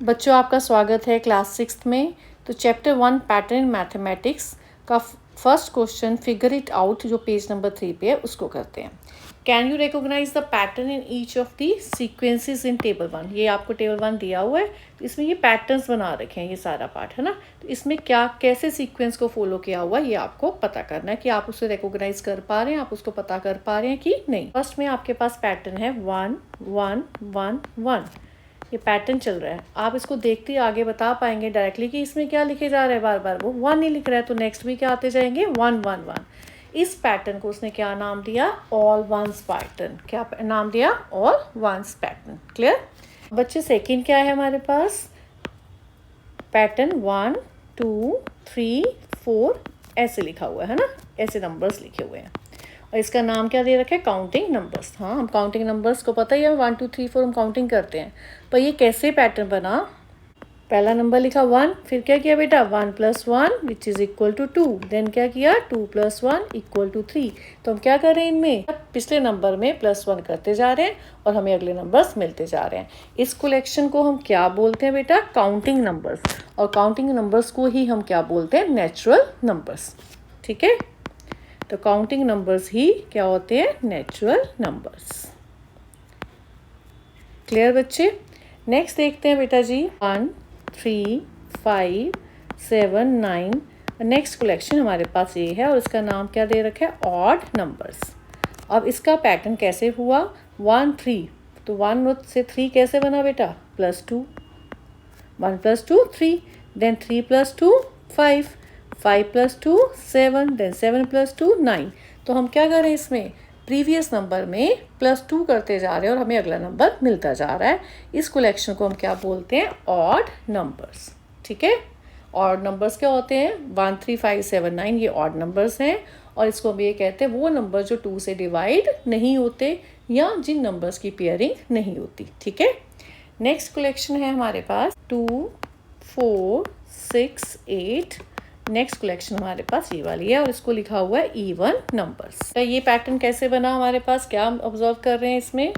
बच्चों, आपका स्वागत है क्लास 6 में। तो चैप्टर 1 पैटर्न इन मैथमेटिक्स का first question figure it out जो पेज नंबर 3 पे है उसको करते हैं। Can you recognise the pattern in each of the sequences in table 1। ये आपको टेबल 1 दिया हुआ है, तो इसमें ये पैटर्न्स बना रखे हैं, ये सारा पार्ट है ना। तो इसमें क्या कैसे सीक्वेंस को फॉलो किया हुआ है ये आपको पता करना है कि आप उसे रिकॉग्नाइज कर पा रहे हैं, आप उसको पता कर पा रहे हैं कि नहीं। फर्स्ट में आपके पास पैटर्न है 1 1 1 1। ये पैटर्न चल रहा है, आप इसको देखते ही आगे बता पाएंगे डायरेक्टली कि इसमें क्या लिखे जा रहा है। बार बार वो 1 ही लिख रहा है, तो नेक्स्ट भी क्या आते जाएंगे 1 1 1। इस पैटर्न को उसने क्या नाम दिया, ऑल वंस पैटर्न। क्या नाम दिया, ऑल वंस पैटर्न। क्लियर बच्चे। सेकंड क्या है हमारे पास, पैटर्न 1 2 3 4 ऐसे लिखा हुआ है ना, ऐसे नंबर्स लिखे हुए हैं और इसका नाम क्या दे रखा है, काउंटिंग नंबर्स। हाँ, हम काउंटिंग नंबर्स को पता ही है, 1 2 3 4 हम काउंटिंग करते हैं। पर ये कैसे पैटर्न बना, पहला नंबर लिखा 1, फिर क्या किया बेटा 1 + 1 which is equal to 2, then क्या किया 2 + 1 इक्वल टू 3। तो हम क्या कर रहे हैं, इनमें पिछले नंबर में +1 करते जा रहे हैं और हमें अगले नंबर्स मिलते जा रहे हैं। इस कलेक्शन को हम क्या बोलते हैं बेटा, काउंटिंग नंबर्स। और काउंटिंग नंबर्स को ही हम क्या बोलते हैं, नेचुरल नंबर्स। ठीक है, तो काउंटिंग नंबर्स ही क्या होते हैं, नेचुरल नंबर्स। क्लियर बच्चे। नेक्स्ट देखते हैं बेटा जी 1 3 5 7 9। नेक्स्ट कलेक्शन हमारे पास ये है और इसका नाम क्या दे रखा है, ऑड नंबर्स। अब इसका पैटर्न कैसे हुआ, 1 3, तो 1 से 3 कैसे बना बेटा, +2, 1 + 2 3, देन 3 + 2 5, 5 + 2 7, देन 7 + 2 9। तो हम क्या कर रहे हैं, इसमें प्रीवियस नंबर में +2 करते जा रहे हैं और हमें अगला नंबर मिलता जा रहा है। इस कलेक्शन को हम क्या बोलते हैं, ऑड नंबर्स। ठीक है, ऑड नंबर्स क्या होते हैं, 1 3 5 7 9 ये ऑड नंबर्स हैं और इसको हम ये कहते हैं वो नंबर जो 2 से डिवाइड नहीं होते या जिन नंबर्स की पेयरिंग नहीं होती। ठीक है, नेक्स्ट कलेक्शन है हमारे पास 2 4 6 8। नेक्स्ट कलेक्शन हमारे पास ये वाली है और इसको लिखा हुआ है इवन नंबर्स। ये पैटर्न कैसे बना हमारे पास, क्या हम ऑब्जर्व कर रहे हैं इसमें,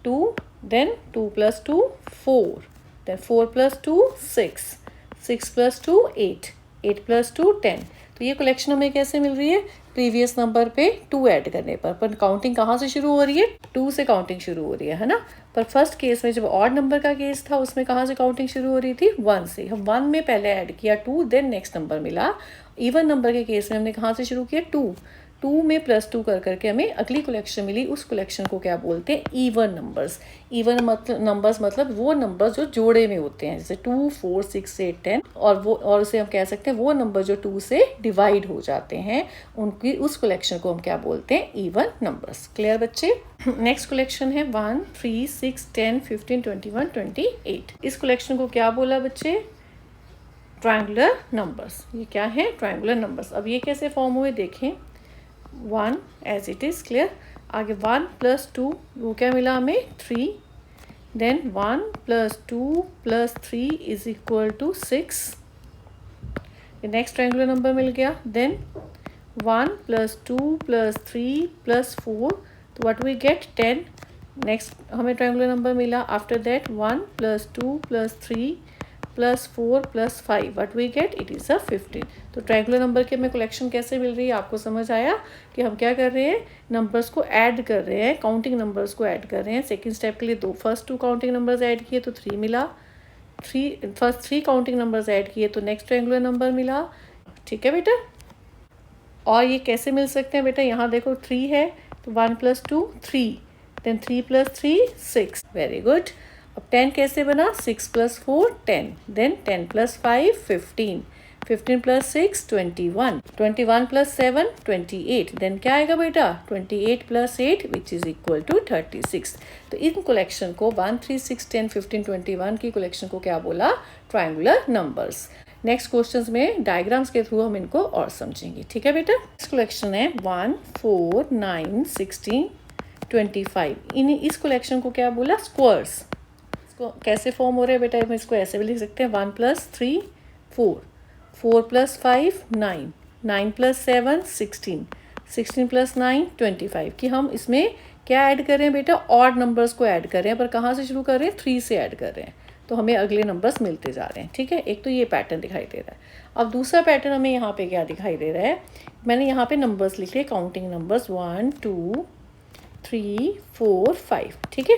2, देन 2 + 2 4, देन 4 + 2 6, 6 + 2 8, 8 + 2 10। तो ये कलेक्शन हमें कैसे मिल रही है, प्रीवियस नंबर पे 2 ऐड करने पर काउंटिंग कहाँ से शुरू हो रही है, 2 से काउंटिंग शुरू हो रही है ना। पर फर्स्ट केस में जब ऑड नंबर का केस था उसमें कहाँ से काउंटिंग शुरू हो रही थी, 1 से। हम 1 में पहले ऐड किया 2, देन नेक्स्ट नंबर मिला। इवन नंबर के केस में हमने कहाँ से शुरू किया, 2 में +2 कर करके हमें अगली कलेक्शन मिली। उस कलेक्शन को क्या बोलते हैं, इवन नंबर्स। इवन नंबर्स मतलब वो नंबर्स जो जोड़े में होते हैं, जैसे 2 4 6 8 10। और उसे हम कह सकते हैं वो नंबर जो 2 से डिवाइड हो जाते हैं, उनकी उस कलेक्शन को हम क्या बोलते हैं, इवन नंबर्स। क्लियर बच्चे। नेक्स्ट कलेक्शन है 1 3 6 10 15 21 28। इस कलेक्शन को क्या बोला बच्चे, ट्रायंगुलर नंबर्स। ये क्या है, ट्रायंगुलर नंबर्स। अब ये कैसे फॉर्म हुए देखें, 1 एज इट इज़। क्लियर। आगे 1 + 2 वो क्या मिला हमें, 3, then 1 + 2 + 3 is equal to 6। Next triangular number मिल गया। देन 1 + 2 + 3 + 4, तो व्हाट वी गेट 10। नेक्स्ट हमें ट्रायंगुलर नंबर मिला। After that 1 + 2 + 3 + 4 + 5, what we get, it is 15। तो ट्रायंगुलर नंबर की हमें कलेक्शन कैसे मिल रही है, आपको समझ आया कि हम क्या कर रहे हैं, नंबर्स को ऐड कर रहे हैं, काउंटिंग नंबर्स को ऐड कर रहे हैं। सेकंड स्टेप के लिए फर्स्ट 2 काउंटिंग नंबर्स ऐड किए तो 3 मिला, फर्स्ट 3 काउंटिंग नंबर्स ऐड किए तो नेक्स्ट ट्रायंगुलर नंबर मिला। ठीक है बेटा। और ये कैसे मिल सकते हैं बेटा, यहाँ देखो 3 है तो 1 + 2 3, देन 3 + 3 6। Very good. अब 10 कैसे बना, 6 + 4 10, देन 10 + 5 15, 15 + 6 21, 21 + 7 28, देन क्या आएगा बेटा 28 + 8 विच इज़ इक्वल टू 36। तो इन कलेक्शन को 1 3 6 10 15 21 की कलेक्शन को क्या बोला, ट्रायंगुलर नंबर्स। नेक्स्ट क्वेश्चंस में डायग्राम्स के थ्रू हम इनको और समझेंगे। ठीक है बेटा। नेक्स्ट कलेक्शन है 1 4 9 16 25। इस कलेक्शन को क्या बोला, स्क्वायर्स। इसको कैसे फॉर्म हो रहा है बेटा, हम इसको ऐसे भी लिख सकते हैं 1 + 3 4, 4 + 5 9, 9 + 7 16, 16 + 9 25। कि हम इसमें क्या ऐड कर रहे हैं बेटा, ऑड नंबर्स को ऐड कर रहे हैं, पर कहाँ से शुरू कर रहे हैं, 3 से ऐड कर रहे हैं। तो हमें अगले नंबर्स मिलते जा रहे हैं, ठीक है। एक तो ये पैटर्न दिखाई दे रहा है। अब दूसरा पैटर्न हमें यहाँ पे क्या दिखाई दे रहा है, मैंने यहाँ पे नंबर्स लिखे, काउंटिंग नंबर्स 1 2 3 4 5, ठीक है।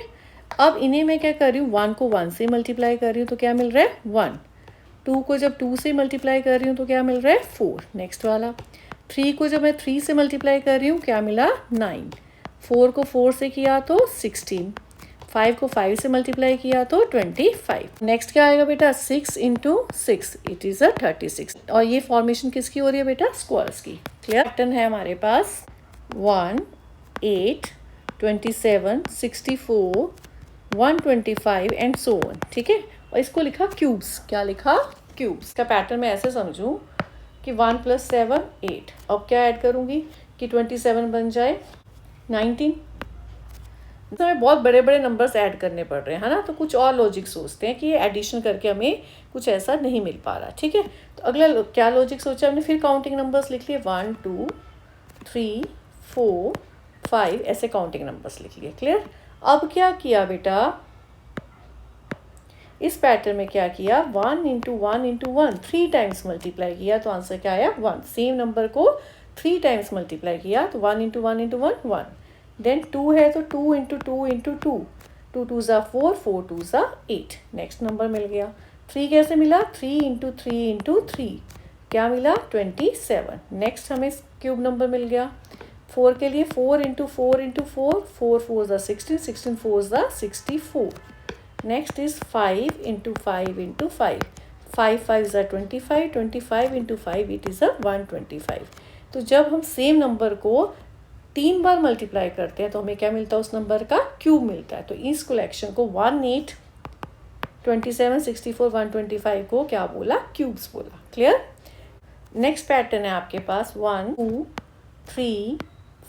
अब इन्हें मैं क्या कर रही हूँ, 1 को 1 से मल्टीप्लाई कर रही हूँ तो क्या मिल रहा है 1, 2 को जब 2 से मल्टीप्लाई कर रही हूँ तो क्या मिल रहा है 4, नेक्स्ट वाला 3 को जब मैं 3 से मल्टीप्लाई कर रही हूँ क्या मिला 9, 4 को 4 से किया तो 16, 5 को 5 से मल्टीप्लाई किया तो 25। नेक्स्ट क्या आएगा बेटा 6 इंटू 6, इट इज़ 36। और ये फॉर्मेशन किसकी हो रही है बेटा, स्क्वायर्स की। क्लियर। पैटर्न है हमारे पास 1 8 27 64 125 एंड सो ऑन, ठीक है। और इसको लिखा क्यूब्स, क्या लिखा क्यूब्स। का पैटर्न मैं ऐसे समझूं कि 1 + 7 8, अब क्या ऐड करूंगी कि 27 बन जाए 19। तो हमें बहुत बड़े बड़े नंबर्स ऐड करने पड़ रहे हैं, है ना। तो कुछ और लॉजिक सोचते हैं कि ये एडिशन करके हमें कुछ ऐसा नहीं मिल पा रहा, ठीक है। तो अगला क्या लॉजिक सोचा हमने, फिर काउंटिंग नंबर्स लिख लिए 1 2 3 4 5, ऐसे काउंटिंग नंबर्स लिख लिए। क्लियर। अब क्या किया बेटा, इस पैटर्न में क्या किया, 1 इंटू 1 इंटू 1 3 टाइम्स मल्टीप्लाई किया तो आंसर क्या आया 1। सेम नंबर को 3 टाइम्स मल्टीप्लाई किया तो 1 इंटू 1 इंटू 1 1। देन 2 है तो 2 इंटू 2 इंटू 2, 2 2 ज़ा 4, 4 2 ज़ा 8, नेक्स्ट नंबर मिल गया। 3 कैसे मिला, 3 इंटू 3 इंटू 3, क्या मिला 27। नेक्स्ट हमें क्यूब नंबर मिल गया। 4 के लिए 4 इंटू 4 इंटू 4, 4 4 ज़ा 16, 16 4 ज़ा 64। नेक्स्ट इज 5 इंटू 5 इंटू 5, 5 5 ज़ा 25, 25 इंटू 5 इट इज़ 125। तो जब हम सेम नंबर को 3 बार मल्टीप्लाई करते हैं तो हमें क्या मिलता है, उस नंबर का क्यूब मिलता है। तो इस कलेक्शन को 1 8 27 64 125 को क्या बोला, क्यूब्स बोला। क्लियर। नेक्स्ट पैटर्न है आपके पास 1 2 3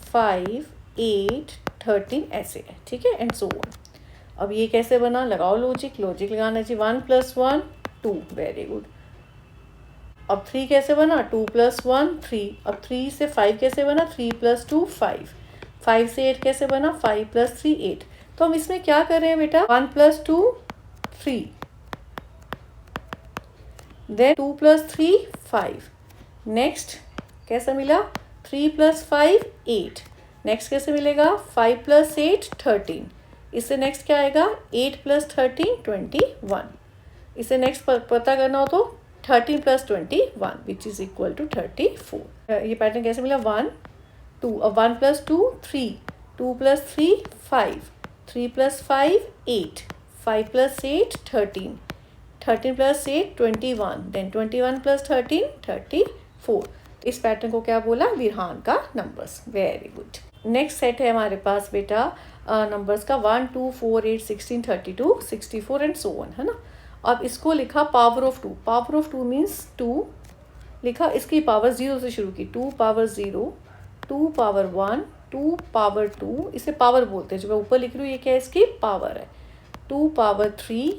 5 8 13, ऐसे है, ठीक है, एंड सो ऑन। अब ये कैसे बना, लगाओ लॉजिक, लॉजिक लगाना जी। 1 + 1 2, वेरी गुड। अब 3 कैसे बना, 2 + 1 3। अब 3 से 5 कैसे बना, 3 + 2 5। 5 से 8 कैसे बना, 5 + 3 8। तो हम इसमें क्या कर रहे हैं बेटा, 1 + 2 3, देन 2 + 3 5। नेक्स्ट कैसा मिला, 3 + 5 8। नेक्स्ट कैसे मिलेगा, 5 + 8 13। इससे नेक्स्ट क्या आएगा, 8 + 13 21। इसे नेक्स्ट पता करना हो तो 13 + 21 विच इज इक्वल टू 34। ये पैटर्न कैसे मिला, 1 2, अब 1 + 2 3, 2 + 3 5, 3 + 5 8, 5 + 8 13, 13 + 8 21, देन 21 + 13 34। इस पैटर्न को क्या बोला, विरहान का numbers. Very good. Next set है हमारे पास बेटा नंबर्स का 1 2 4 8 16 32 64 एंड सो ऑन, है ना। अब इसको लिखा power of 2। Power of 2 means 2 लिखा, इसकी पावर 0 से शुरू की, 2 पावर 0, 2 पावर 1, 2 पावर 2, इसे पावर बोलते हैं। जो मैं ऊपर लिख रही हूँ ये क्या है, इसकी पावर है। 2 पावर 3,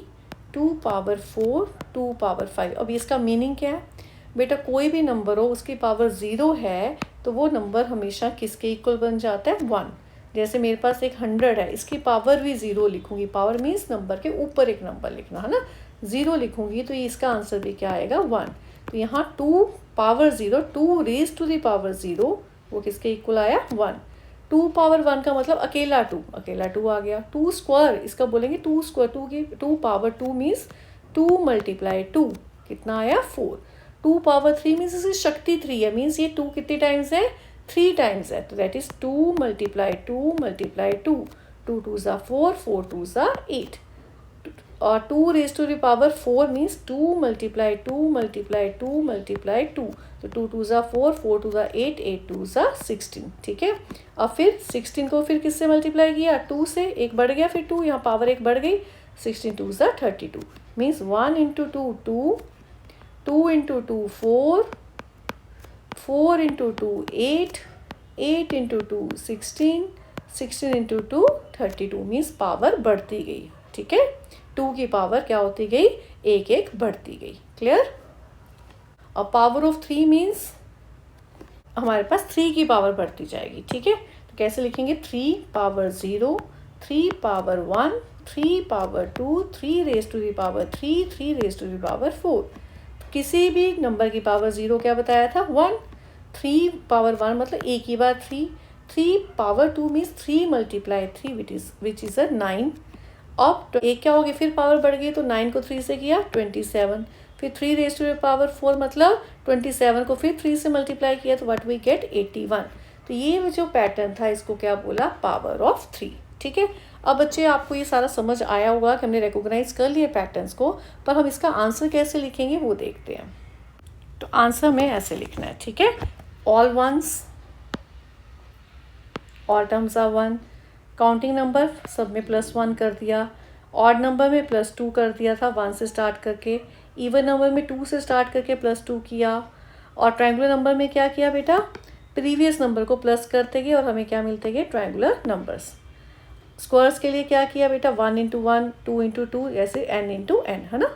2 पावर 4, 2 पावर 5। अब इसका मीनिंग क्या है बेटा, कोई भी नंबर हो उसकी पावर 0 है तो वो नंबर हमेशा किसके इक्वल बन जाता है, 1। जैसे मेरे पास एक 100 है, इसकी पावर भी 0 लिखूंगी। पावर मीन्स नंबर के ऊपर एक नंबर लिखना, है ना। 0 लिखूंगी तो ये इसका आंसर भी क्या आएगा 1। तो यहाँ 2 power 0, 2 raise to the power 0, वो किसके इक्वल आया 1। 2 पावर 1 का मतलब अकेला 2, अकेला 2 आ गया। 2 स्क्वायर, इसका बोलेंगे 2 स्क्वायर, 2 की 2 पावर 2 मीन्स 2 × 2 कितना आया 4। 2 पावर 3 मीन्स इसकी शक्ति 3 है, मीन्स ये 2 कितने टाइम्स है, 3 टाइम्स है। तो दैट इज 2 × 2 × 2, 2 2 ज़ा 4, 4 2 ज़ा 8। और 2 raise to the power 4 means 2 × 2 × 2 × 2। तो 2 2 ज़ा 4, 4 2 ज़ा 8, 8 2 ज़ा 16, ठीक है। अब फिर 16 को फिर किससे मल्टीप्लाई किया, 2 से, एक बढ़ गया, फिर 2, यहाँ पावर एक बढ़ गई, 16 2 ज़ा 32 मीन्स 1 × 2 2, 2 × 2 4, 4 × 2 8, 8 × 2 16, 16 × 2 32 मीन्स पावर बढ़ती गई, ठीक है। 2 की पावर क्या होती गई, एक एक बढ़ती गई। क्लियर। और पावर ऑफ 3 मीन्स हमारे पास 3 की पावर बढ़ती जाएगी, ठीक है। तो कैसे लिखेंगे, 3 power 0, 3 power 1, 3 power 2, 3 raise to the power 3, 3 raise to the power 4। किसी भी नंबर की पावर 0 क्या बताया था 1, 3 पावर 1 मतलब एक ही बार 3, 3 power 2 means 3 multiply 3 which is a 9। अब एक क्या होगी फिर पावर बढ़ गई तो 9 को 3 से किया 27, फिर 3 रेज टू द पावर 4 मतलब 27 को फिर 3 से मल्टीप्लाई किया तो व्हाट वी गेट 81। तो ये जो पैटर्न था इसको क्या बोला पावर ऑफ 3। ठीक है, अब बच्चे आपको ये सारा समझ आया होगा कि हमने रिकॉग्नाइज कर लिए पैटर्न्स को, पर हम इसका आंसर कैसे लिखेंगे वो देखते हैं। तो आंसर में ऐसे लिखना है, ठीक है, all ones, all terms are 1, counting number सब में +1 कर दिया, ऑड नंबर में +2 कर दिया था 1 से स्टार्ट करके, इवन नंबर में 2 से स्टार्ट करके +2 किया, और ट्रायंगुलर नंबर में क्या किया बेटा प्रीवियस नंबर को प्लस करते गए और हमें क्या मिलते गए ट्रायंगुलर नंबर्स। स्क्वायर्स के लिए क्या किया बेटा 1 इंटू 1, 2 इंटू 2, ऐसे n इंटू n, है ना।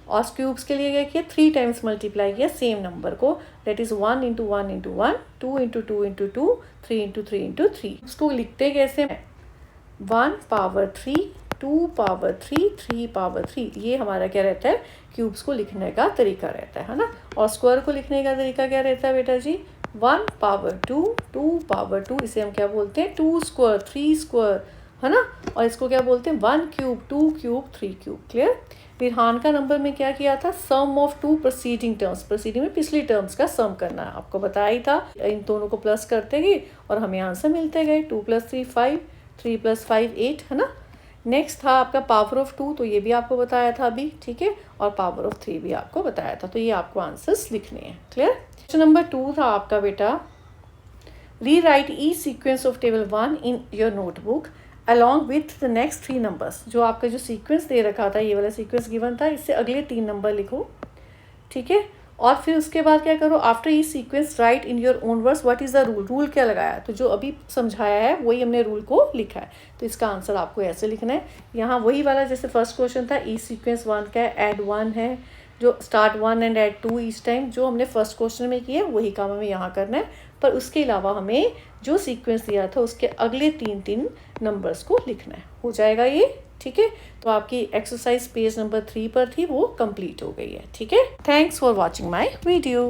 और क्यूब्स के लिए क्या किया 3 टाइम्स मल्टीप्लाई किया सेम नंबर को, that is 1 into 1 into 1, 2 into 2 into 2, 3 into 3 into 3। उसको लिखते कैसे 1 पावर 3, 2 पावर 3, 3 पावर 3, ये हमारा क्या रहता है क्यूब्स को लिखने का तरीका रहता है ना। और स्क्वायर को लिखने का तरीका क्या रहता है बेटा जी 1 पावर 2, 2 पावर 2, इसे हम क्या बोलते हैं 2 स्क्वायर 3 स्क्वायर, है ना। और इसको क्या बोलते हैं 1 क्यूब 2 क्यूब 3 क्यूब। क्लियर। फिर हान का नंबर में क्या किया था सम ऑफ 2 प्रोसीडिंग टर्म्स, प्रोसीडिंग में पिछली टर्म्स का सम करना है, आपको बताया ही था। इन दोनों को प्लस करते गए और हमें आंसर मिलते गए 2 + 3 5, 3 + 5 8, है ना। नेक्स्ट था आपका पावर ऑफ 2, तो ये भी आपको बताया था अभी, ठीक है, और पावर ऑफ 3 भी आपको बताया था। तो ये आपको आंसर्स लिखने हैं। क्लियर। क्वेश्चन नंबर 2 था आपका बेटा rewrite each sequence of table 1 in your notebook along with the next 3 numbers. जो आपका जो सीक्वेंस दे रखा था ये वाला सीक्वेंस गिवन था, इससे अगले 3 नंबर लिखो, ठीक है। और फिर उसके बाद क्या करो after each sequence right in your own words what is the rule. Rule क्या लगाया, तो जो अभी समझाया है वही हमने रूल को लिखा है। तो इसका आंसर आपको ऐसे लिखना है, यहाँ वही वाला जैसे फर्स्ट क्वेश्चन था ईच सीक्वेंस 1 का ऐड 1 है, जो start 1 and add 2 each time, जो हमने फर्स्ट क्वेश्चन में किया वही काम हमें यहाँ करना है। पर उसके अलावा हमें जो सीक्वेंस दिया था उसके अगले 3 नंबर्स को लिखना है। हो जाएगा ये, ठीक है। तो आपकी एक्सरसाइज पेज नंबर 3 पर थी, वो कंप्लीट हो गई है, ठीक है। Thanks for watching my video.